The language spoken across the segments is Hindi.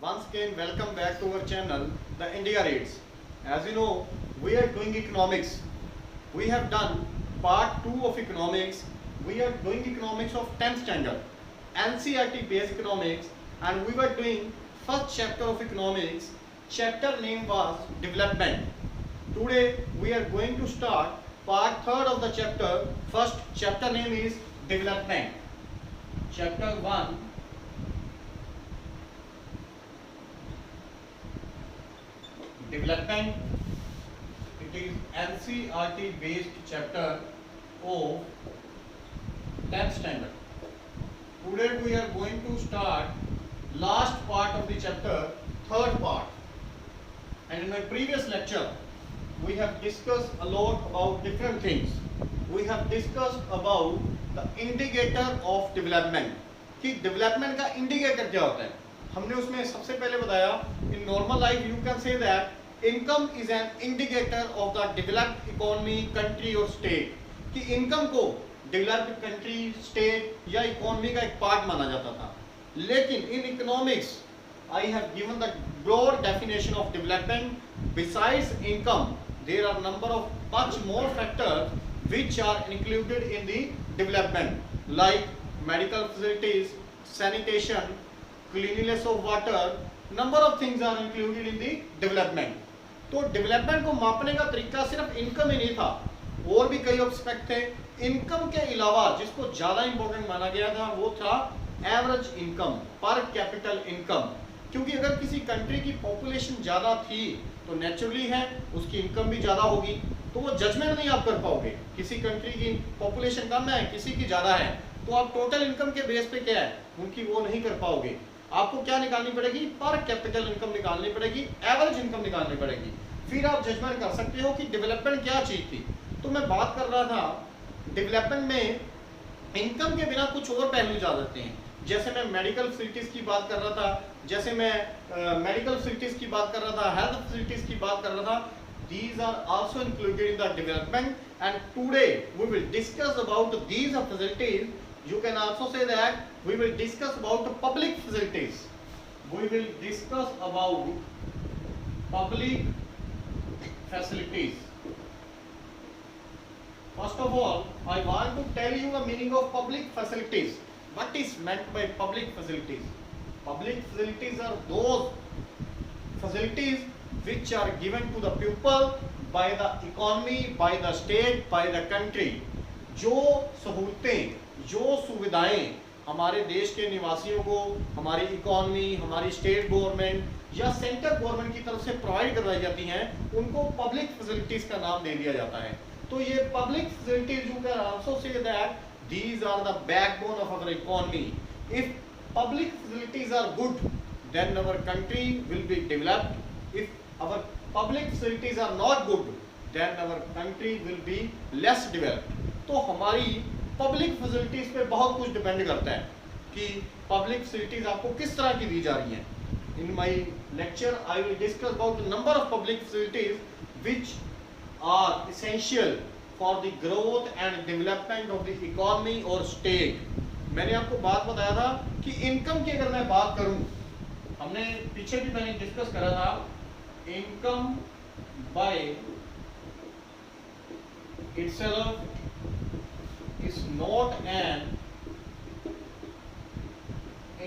Once again, welcome back to our channel, The India Rates. As you know, we are doing economics. We have done part 2 of economics. We are doing economics of 10th standard, NCERT based economics, and we were doing first chapter of economics. Chapter name was development. Today we are going to start part 3rd of the chapter. First chapter name is development. Chapter 1, development. It is NCERT based chapter of 10th standard. Today we are going to start last part of the chapter, third part. And in my previous lecture we have discussed a lot about different things. We have discussed about the indicator of development, कि development का indicator क्या होता है. हमने उसमें सबसे पहले बताया, in normal life you can say that income is an indicator of the developed economy, country or state. कि income को developed country, state या economy का एक part माना जाता था. लेकिन in economics I have given the broad definition of development. Besides income, there are number of much more factors which are included in the development, like medical facilities, sanitation, cleanliness of water. Number of things are included in the development. तो डेवलपमेंट को मापने का तरीका सिर्फ इनकम ही नहीं था, और भी कई एस्पेक्ट थे. इनकम के अलावा जिसको ज्यादा इंपॉर्टेंट माना गया था वो था एवरेज इनकम, पर कैपिटल इनकम. क्योंकि अगर किसी कंट्री की पॉपुलेशन ज़्यादा थी तो नेचुरली है उसकी इनकम भी ज़्यादा होगी, तो वो जजमेंट नहीं आप कर पाओगे. किसी कंट्री की पॉपुलेशन कम है, किसी की ज़्यादा है, तो आप टोटल इनकम के बेस पे क्या है उनकी वो नहीं कर पाओगे. आपको क्या निकालनी पड़ेगी, पर कैपिटल इनकम निकालनी पड़ेगी, एवरेज इनकम निकालनी पड़ेगी. फिर आप जजमेंट कर सकते हो कि डेवलपमेंट क्या चीज़ थी. तो मैं बात कर रहा था डेवलपमेंट में इनकम के बिना कुछ और पहलू जा सकते हैं. जैसे मैं मेडिकल फैसिलिटीज़ की बात कर रहा था, जैसे मैं मेडिकल फैसिलिटीज़ की बात कर रहा था, हेल्थ फैसिलिटीज़ की बात कर रहा था. These are also included in the development, and today we will discuss about these facilities. You can also say that we will discuss about public facilities. We will discuss about public facilities. First of all, I want to tell you the meaning of public facilities. What is meant by public facilities? Public facilities are those facilities which are given to the people by the economy, by the state, by the country. जो सहूलतें, जो सुविधाएं हमारे देश के निवासियों को हमारी इकोनॉमी, हमारी स्टेट गवर्नमेंट या सेंट्रल गवर्नमेंट की तरफ से प्रोवाइड करवाई जाती हैं, उनको पब्लिक फैसिलिटीज का नाम दे दिया जाता है. तो ये public facilities you can also say that these are the backbone of our economy. If public facilities are good, then our country will be developed. If our public facilities are not good, then our country will be less developed. तो हमारी public facilities पे बहुत कुछ डिपेंड करता है कि public facilities आपको किस तरह की दी जा रही हैं. In my lecture, I will discuss about the number of public facilities which are essential for the growth and development of the economy or state. मैंने आपको बात बताया था कि इनकम की अगर मैं बात करूं, हमने पीछे भी मैंने डिस्कस करा था, income by itself is not an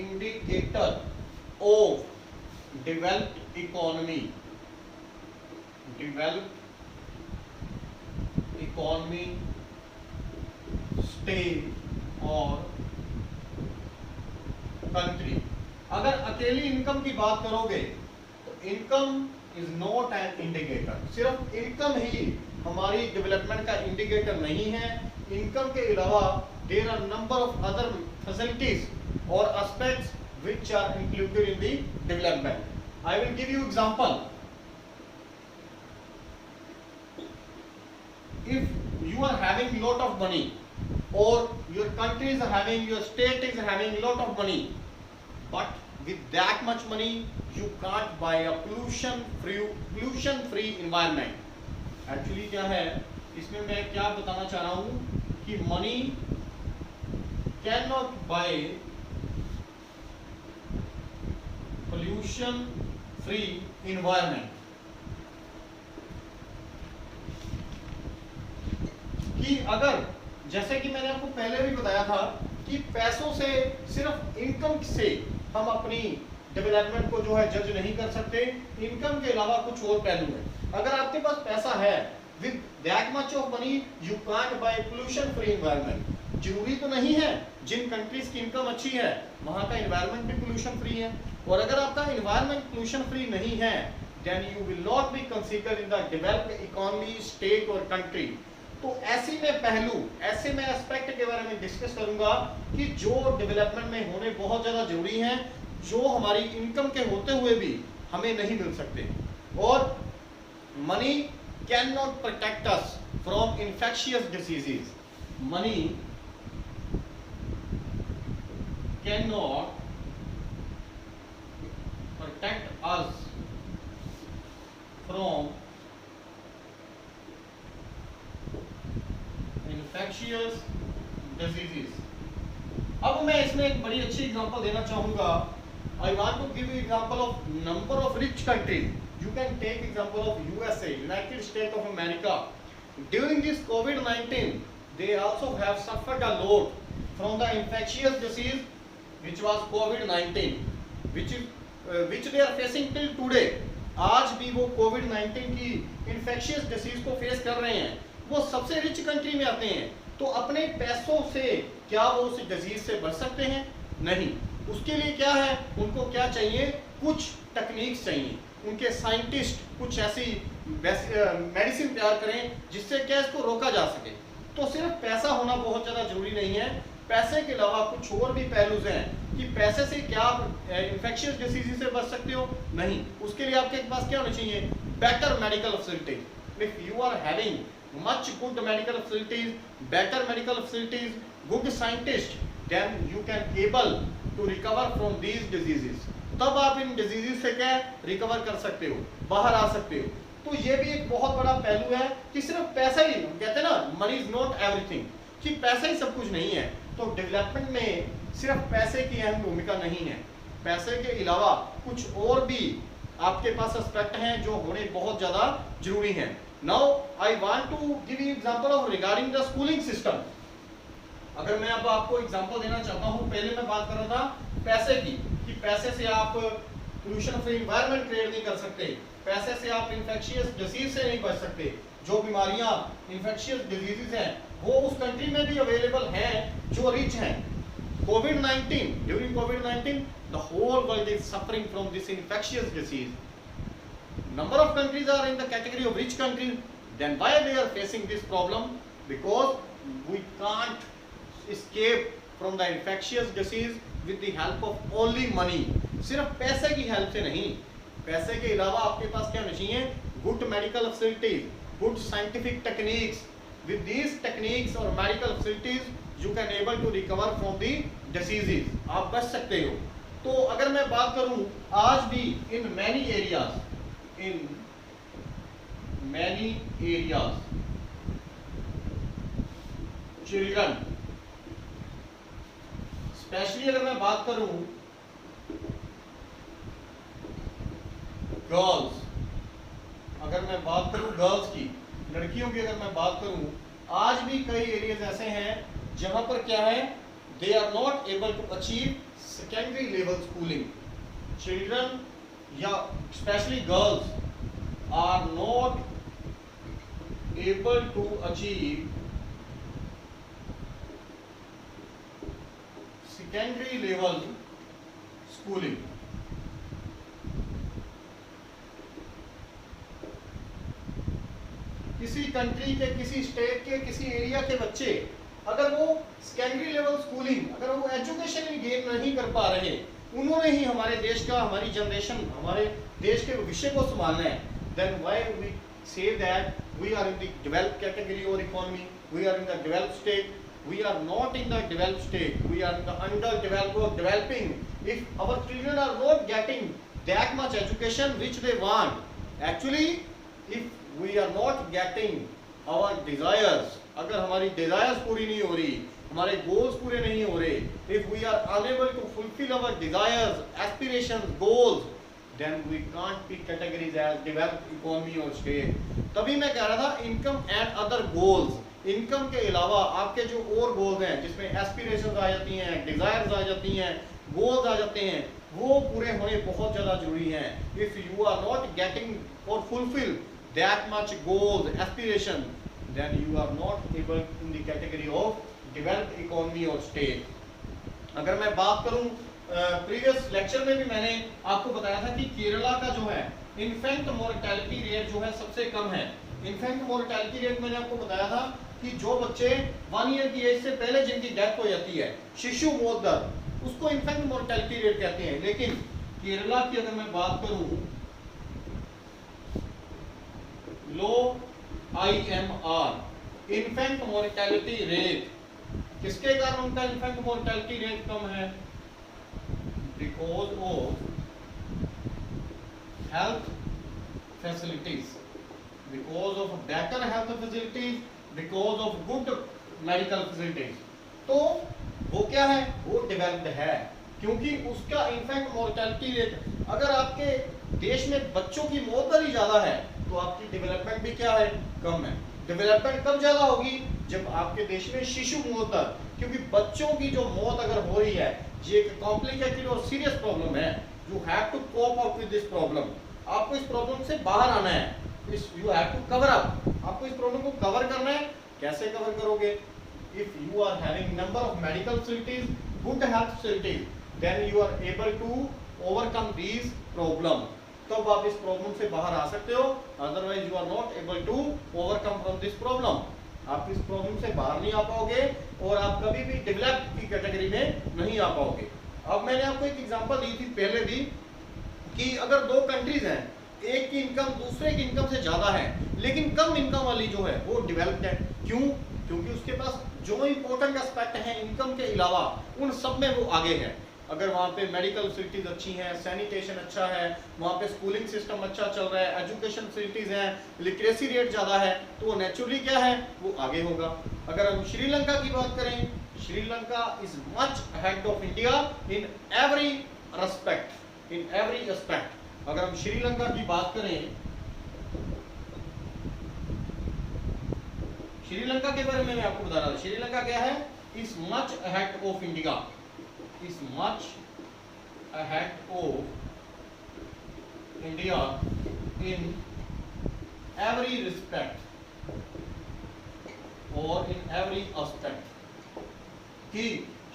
indicator of developed economy. Developed economy, state और country. अगर अकेली इनकम की बात करोगे तो income is not an indicator. सिर्फ इनकम ही हमारी डेवलपमेंट का इंडिकेटर नहीं है. इनकम के अलावा there are number of other facilities और aspects which are included in the development. I will give you example. If you are having lot of money, or your country is having, your state is having lot of money, but with that much money you can't buy a pollution free environment. Actually क्या है इसमें मैं क्या बताना चाह रहा हूँ कि money cannot buy pollution pollution free environment. कि अगर जैसे कि मैंने आपको पहले भी बताया था कि पैसों से, सिर्फ इनकम से हम अपनी डेवलपमेंट को जो है जज नहीं कर सकते, इनकम के अलावा कुछ और पहलू है। अगर आपके पास पैसा है, with that much of money you can't buy pollution free environment. जरूरी तो नहीं है जिन कंट्रीज की इनकम अच्छी है वहां का एनवायरनमेंट भी पोल्यूशन फ्री है, और अगर आपका एनवायरनमेंट पोल्यूशन फ्री नहीं है then you will not be considered in the developed economy, state और country. तो ऐसी में पहलू, ऐसे में एस्पेक्ट के बारे में डिस्कस करूंगा कि जो डेवलपमेंट में होने बहुत ज्यादा जरूरी हैं, जो हमारी इनकम के होते हुए भी हमें नहीं मिल सकते। और money can not protect us from infectious diseases. Money can not protect us from infectious diseases. अब मैं इसमें एक बड़ी अच्छी एग्जांपल देना चाहूंगा। I want to give you example of number of rich countries. You can take example of USA, United States of America. During this COVID-19, they also have suffered a lot from the infectious disease, which was COVID-19, which they are facing till today. आज भी वो COVID-19 की infectious disease को फेस कर रहे हैं। वो सबसे रिच कंट्री में आते हैं, तो अपने पैसों से क्या वो उस डिजीज से बच सकते हैं? नहीं। उसके लिए क्या है, उनको क्या चाहिए? कुछ टेक्निक्स चाहिए। उनके साइंटिस्ट कुछ ऐसी मेडिसिन तैयार करें जिससे क्या इसको रोका जा सके। तो सिर्फ पैसा होना बहुत ज़्यादा जरूरी नहीं है, पैसे के अलावा कुछ और भी पहलूज हैं कि पैसे से क्या इन्फेक्शियस डिसीज से बच सकते हो? नहीं। उसके लिए आपके पास क्या होना चाहिए? Better medical facility. If you are having much good medical facilities, better medical facilities, good scientists, then you can able to recover from these diseases. तब आप इन डिजीजेस से क्या रिकवर कर सकते हो, बाहर आ सकते हो। तो ये भी एक बहुत बड़ा पहलू है कि सिर्फ पैसा ही, कहते हैं ना मनी इज नॉट एवरीथिंग, कि पैसा ही सब कुछ नहीं है। तो डेवलपमेंट में सिर्फ पैसे की अहम भूमिका नहीं है, पैसे के अलावा कुछ और भी आपके पास एस्पेक्ट हैं जो होने बहुत ज्यादा जरूरी हैं। Now I want to give you example of regarding the schooling system. अगर मैं अब आपको एग्जांपल देना चाहता हूँ, पहले मैं बात कर रहा था पैसे की, कि पैसे से आप पोल्यूशन फ्री एनवायरनमेंट क्रिएट नहीं कर सकते, पैसे से आप इन्फेक्शियस डिजीज से नहीं बच सकते। जो बीमारियां इन्फेक्शियस डिजीजेस हैं वो उस कंट्री में भी अवेलेबल हैं जो रिच हैं। COVID-19, during COVID-19 the whole world is suffering from this infectious disease. Number of countries are in the category of rich countries. Then why they are facing this problem? Because we can't escape from the infectious disease with the help of only money. सिर्फ पैसे की हेल्प से नहीं, पैसे के अलावा आपके पास क्या होना चाहिए? Good medical facilities, good scientific techniques. With these techniques or medical facilities, you can able to recover from the diseases. आप बच सकते हो। तो अगर मैं बात करूं, आज भी in many areas, children, specially अगर मैं बात करूं गर्ल्स, अगर मैं बात करूं गर्ल्स की, लड़कियों की अगर मैं बात करूं, आज भी कई एरियाज ऐसे हैं जहां पर क्या है, they are not able to achieve secondary level schooling. Children या specially girls are not able to achieve secondary level schooling. किसी कंट्री के, किसी स्टेट के, किसी एरिया के बच्चे अगर वो सेकेंडरी लेवल स्कूलिंग, अगर वो एजुकेशन गेन नहीं कर पा रहे, उन्होंने ही हमारे देश का, हमारी जनरेशन, हमारे देश के विषय को संभालना है, then why we say that we are in the developed category or economy, we are in the developed state? We are not in the developed state, we are in the underdeveloped or developing. If our children are not getting that much education which they want, actually if we are not getting our desires, अगर हमारी desires पूरी नहीं हो रही, हमारे goals पूरे नहीं हो रहे, if we are unable to fulfill our desires, aspirations, goals, then we can't be categorized as developed economy or state. तभी मैं कह रहा था income and other goals, income के अलावा आपके जो और गोल्स हैं जिसमें एस्पिरेशंस आ जाती हैं, डिजायर्स आ जाती हैं, गोल्स आ जाते हैं, वो पूरे होने बहुत ज़्यादा जरूरी हैं. If you are not getting और fulfil that much goals aspiration, then you are not able in the category of developed economy or state. अगर मैं बात करूं प्रीवियस लेक्चर में भी मैंने आपको बताया था कि केरला का जो है इन्फेंट मोर्टेलिटी रेट जो है सबसे कम है. इन्फेंट मोर्टेलिटी रेट मैंने आपको बताया था कि जो बच्चे 1 ईयर की एज से पहले जिनकी डेथ हो जाती है, शिशु मौत दर, उसको इन्फेंट मोर्टेलिटी रेट कहते हैं. लेकिन केरला की अगर मैं बात करूं, लो IMR इन्फेंट मोर्टेलिटी रेट, किसके कारण उनका इन्फेंट मोर्टेलिटी रेट कम है? Because of health facilities, because of better health facilities, because of good medical facilities. तो वो क्या है? वो डेवलप्ड है क्योंकि उसका इन्फेंट मोर्टेलिटी रेट, अगर आपके देश में बच्चों की मौत दर ही ज्यादा है तो आपकी डेवलपमेंट भी क्या है? कम है. डेवलपमेंट कब ज्यादा होगी? जब आपके देश में शिशु मौत दर, क्योंकि बच्चों की जो मौत अगर हो रही है ये एक कॉम्प्लिकेटेड और सीरियस प्रॉब्लम है. You have to cope up with this problem. आपको इस प्रॉब्लम से बाहर आना है. You have to cover up. आपको इस प्रॉब्लम को कवर करना है. कैसे कवर करोगे? If you are having number of medical facilities, good health facilities, then you are able to overcome these problem. तब आप इस प्रॉब्लम से बाहर आ सकते हो. Otherwise you are not able to overcome from this problem. आप इस प्रॉब्लम से बाहर नहीं आ पाओगे और आप कभी भी डेवलप्ड की कैटेगरी में नहीं आ पाओगे. अब मैंने आपको एक एग्जांपल दी थी पहले भी कि अगर दो कंट्रीज हैं, एक की इनकम दूसरे की इनकम से ज्यादा है, लेकिन कम इनकम वाली जो है वो डेवलप्ड है. क्यों? क्योंकि उसके पास जो इंपॉर्टेंट एस्पेक्ट है इनकम के अलावा उन सब में वो आगे है. अगर वहाँ पे मेडिकल फैसिलिटीज अच्छी हैं, सैनिटेशन अच्छा है, वहाँ पे स्कूलिंग सिस्टम अच्छा चल रहा है, एजुकेशन फैसिलिटीज हैं, लिटरेसी रेट ज़्यादा है, तो वो नेचुरली क्या है? वो आगे होगा. अगर हम श्रीलंका की बात करें, Sri Lanka is much ahead of India in every respect, in every aspect. अगर हम श्रीलंका की बात करें, श्रीलंका के बारे में मैं आपको बता रहा था. श्रीलंका क्या है? Is much ahead of India, is much ahead of India in every respect or in every aspect. कि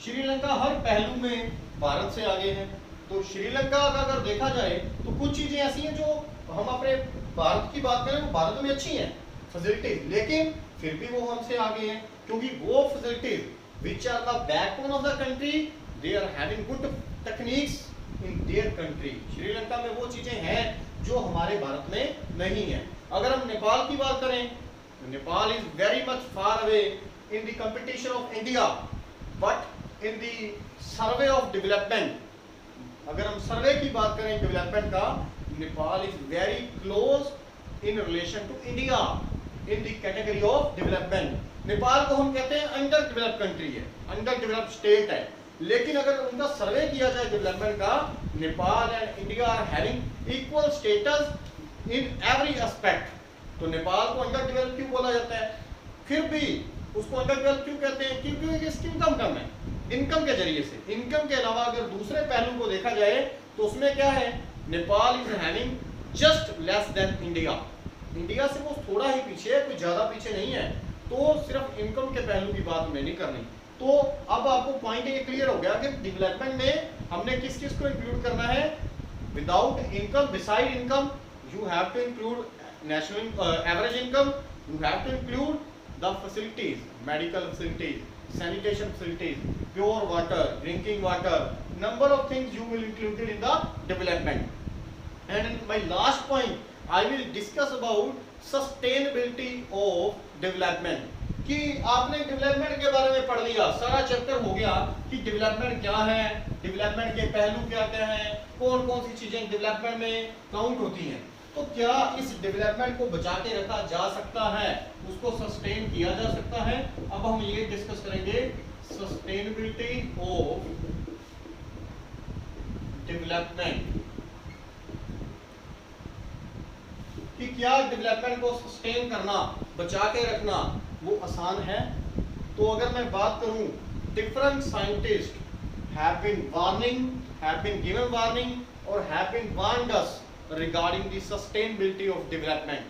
श्रीलंका हर पहलू में भारत से आगे है. तो श्रीलंका का अगर देखा जाए तो कुछ चीजें ऐसी हैं जो हम अपने भारत की बात करें तो भारत में अच्छी हैं फैसिलिटीज, लेकिन फिर भी वो हमसे आगे हैं क्योंकि वो facilities which are the backbone of the country, they are having good techniques in their country. Sri Lanka में वो चीजें हैं जो हमारे भारत में नहीं है. अगर हम नेपाल की बात करें, Nepal is very much far away in the competition of India, but in the survey of development, अगर हम सर्वे की बात करें डेवलपमेंट का, Nepal is very close in relation to India in the category of development. Nepal को हम कहते हैं अंडर डेवलप्ड कंट्री है, अंडर डेवलप्ड स्टेट है, लेकिन अगर उनका सर्वे किया जाए डेवलपमेंट का, Nepal and India are having equal status in every aspect. तो नेपाल को अंडर डेवलप्ड क्यों बोला जाता है? फिर भी उसको अंडर डेवलप्ड क्यों कहते हैं? क्योंकि इसकी इनकम कम है. इनकम के जरिए से, इनकम के अलावा अगर दूसरे पहलू को देखा जाए तो उसमें क्या है? Nepal is having just less than India. India से वो थोड़ा ही पीछे है, कोई ज्यादा पीछे नहीं है. तो सिर्फ इनकम के पहलू की बात मैं नहीं करनी. तो अब आपको पॉइंट ये क्लियर हो गया कि डेवलपमेंट में हमने किस चीज को इंक्लूड करना है. Without income, beside income, you have to include national average income, you have to include the facilities, medical facilities, sanitation facilities, pure water, drinking water, number of things you will include in the development. And in my last point, I will discuss about sustainability of development. कि आपने डेवलपमेंट के बारे में पढ़ लिया, सारा चैप्टर हो गया कि डेवलपमेंट क्या है, डेवलपमेंट के पहलू क्या क्या हैं, कौन कौन सी चीजें डेवलपमेंट में काउंट होती हैं. तो क्या इस डेवलपमेंट को बचा के रखा जा सकता है, उसको सस्टेन किया जा सकता है? अब हम ये डिस्कस करेंगे सस्टेनेबिलिटी ऑफ डेवलपमेंट. कि क्या डेवलपमेंट को सस्टेन करना, बचा के रखना वो आसान है? तो अगर मैं बात करूं, different scientist have been warning, have been given warning और have been warned us regarding the sustainability of development.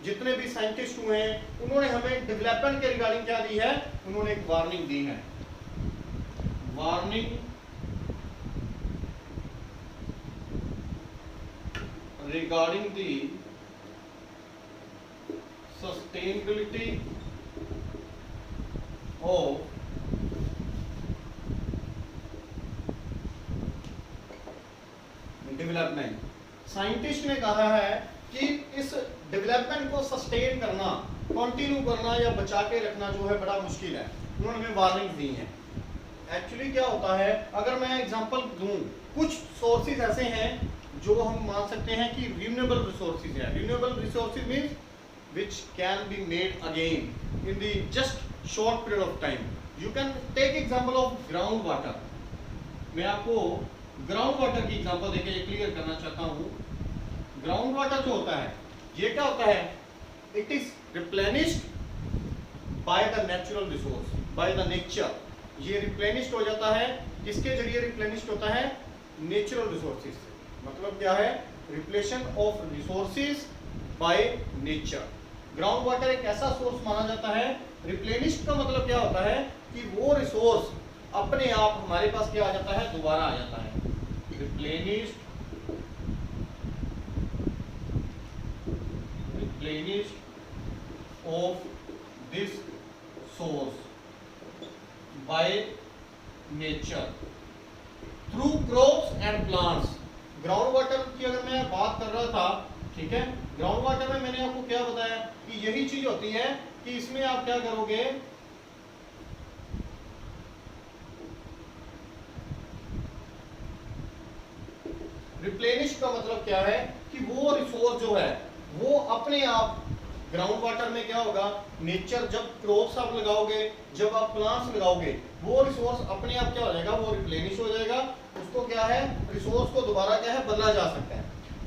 जितने भी साइंटिस्ट हुए हैं उन्होंने हमें डेवलपमेंट के रिगार्डिंग क्या दी है? उन्होंने एक वार्निंग दी है, warning regarding the sustainability of development. Scientist ने कहा है कि इस डेवलपमेंट को सस्टेन करना, कंटिन्यू करना या बचा के रखना जो है बड़ा मुश्किल है। उन्होंने हमें वार्निंग दी है। एक्चुअली क्या होता है, अगर मैं एग्जांपल दूं, कुछ सोर्सेज ऐसे हैं जो हम मान सकते हैं कि रिन्यूएबल रिसोर्सेज है। Renewable resources means which can be made again in the just short period of time. You can take example of ground water. मैं आपको ग्राउंड वाटर की एग्जांपल देके ये क्लियर करना चाहता हूँ। ग्राउंड वाटर जो होता है, ये क्या होता है? It is replenished by the natural resource, by the nature. ये रिप्लेनिश्ड हो जाता है, किसके जरिए रिप्लेनिश्ड होता है? नेचुरल रिसोर्सेज से। मतलब क्या है? Replenishment of resources by nature. Ground water एक ऐसा सोर्स माना जाता है। रिप्लेनिश्ड का मतलब क्या होता है कि वो रिसोर्स अपने आप हमारे पास क्या आ जाता है? दोबारा आ जाता है। Replenished of this source by nature through crops and plants. Ground water की अगर मैं बात कर रहा था, ठीक है, ग्राउंड वाटर में मैंने आपको क्या बताया कि यही चीज होती है कि इसमें आप क्या करोगे? रिप्लेनिश का मतलब क्या है कि वो रिसोर्स जो है वो अपने आप ग्राउंड वाटर में क्या होगा? नेचर, जब क्रॉप्स आप लगाओगे, जब आप प्लांट्स लगाओगे, वो रिसोर्स अपने आप क्या हो जाएगा? वो रिप्लेनिश हो जाएगा। उसको क्या है? रिसोर्स को दोबारा क्या है? बदला जा सकता है।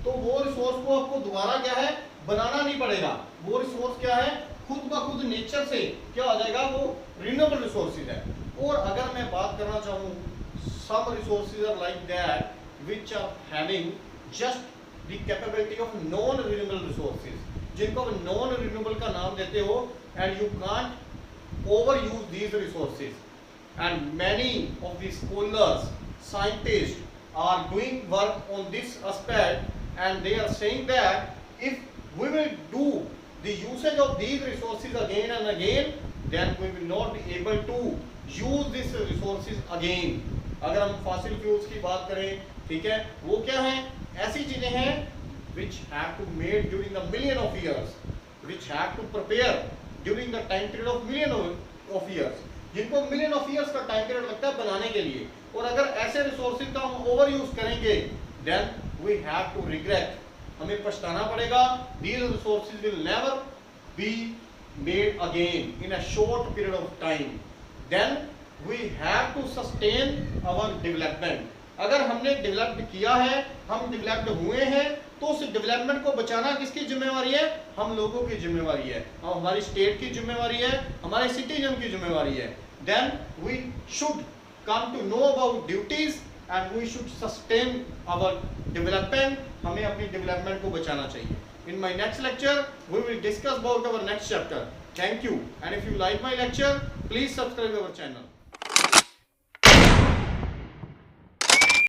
तो वो रिसोर्स को आपको दोबारा क्या है? बनाना नहीं पड़ेगा। वो रिसोर्स क्या है? खुद ब खुद नेचर से क्या हो जाएगा? वो रिन्यूएबल रिसोर्सेज है। और अगर मैं बात करना चाहूँ, some resources are like that which are having just the capability of non renewable resources, जिनको आप नॉन रिन्यूएबल का नाम देते हो, and you can't over use these resources. And many of the scholars, scientist are doing work on this aspect, and they are saying that if we will do the usage of these resources again and again, then we will not be able to use these resources again. अगर हम fossil fuels की बात करें, ठीक है, वो क्या है? ऐसी चीजें हैं which have to made during the million of years, which have to prepare during the time period of million of years, जिनको million of years का time period लगता है बनाने के लिए। और अगर ऐसे resources का हम over use करेंगे, then we have to regret, हमें पछताना पड़ेगा। These resources will never be made again in a short period of time. Then we have to sustain our development. अगर हमने डेवलप किया है, हम डेवलप्ड हुए हैं, तो उस डेवलपमेंट को बचाना किसकी जिम्मेवारी है? हम लोगों की जिम्मेवारी है, और हमारी स्टेट की जिम्मेवारी है, हमारे सिटीजन की जिम्मेवारी है। Then we should come to know about duties and we should sustain our development. हमें अपनी डेवलपमेंट को बचाना चाहिए। In my next lecture, we will discuss about our next chapter. Thank you. And if you like my lecture, please subscribe our channel.